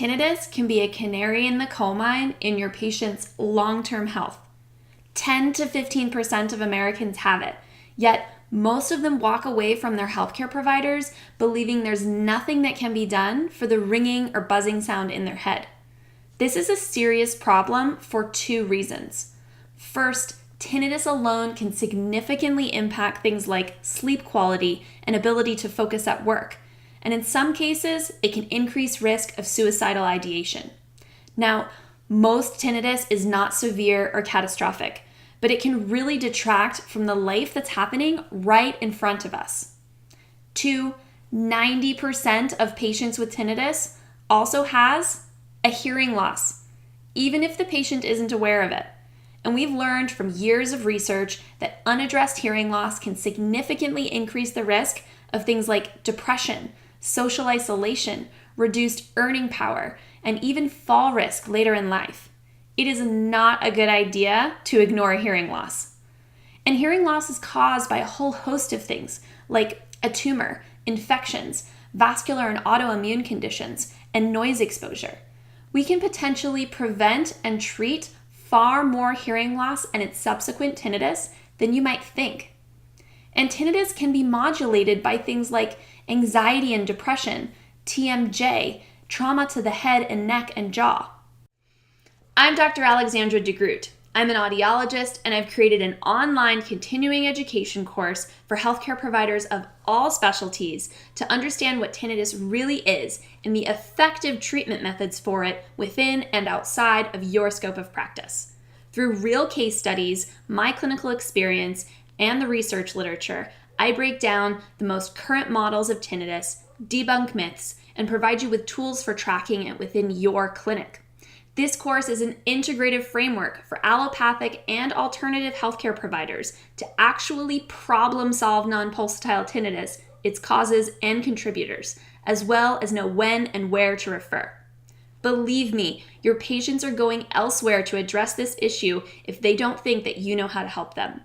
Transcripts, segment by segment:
tinnitus can be a canary in the coal mine in your patient's long-term health. 10 to 15% of Americans have it, yet most of them walk away from their healthcare providers believing there's nothing that can be done for the ringing or buzzing sound in their head. This is a serious problem for two reasons. First, tinnitus alone can significantly impact things like sleep quality and ability to focus at work, and in some cases, it can increase risk of suicidal ideation. Now, most tinnitus is not severe or catastrophic, but it can really detract from the life that's happening right in front of us. 90% of patients with tinnitus also has a hearing loss, even if the patient isn't aware of it. And we've learned from years of research that unaddressed hearing loss can significantly increase the risk of things like depression, social isolation, reduced earning power, and even fall risk later in life. It is not a good idea to ignore a hearing loss. And hearing loss is caused by a whole host of things like a tumor, infections, vascular and autoimmune conditions, and noise exposure. We can potentially prevent and treat far more hearing loss and its subsequent tinnitus than you might think. And tinnitus can be modulated by things like anxiety and depression, TMJ, trauma to the head and neck and jaw. I'm Dr. Alexandra DeGroot. I'm an audiologist, and I've created an online continuing education course for healthcare providers of all specialties to understand what tinnitus really is and the effective treatment methods for it within and outside of your scope of practice. Through real case studies, my clinical experience, and the research literature, I break down the most current models of tinnitus, debunk myths, and provide you with tools for tracking it within your clinic. This course is an integrative framework for allopathic and alternative healthcare providers to actually problem-solve non-pulsatile tinnitus, its causes and contributors, as well as know when and where to refer. Believe me, your patients are going elsewhere to address this issue if they don't think that you know how to help them.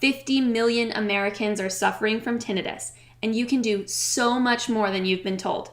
50 million Americans are suffering from tinnitus, and you can do so much more than you've been told.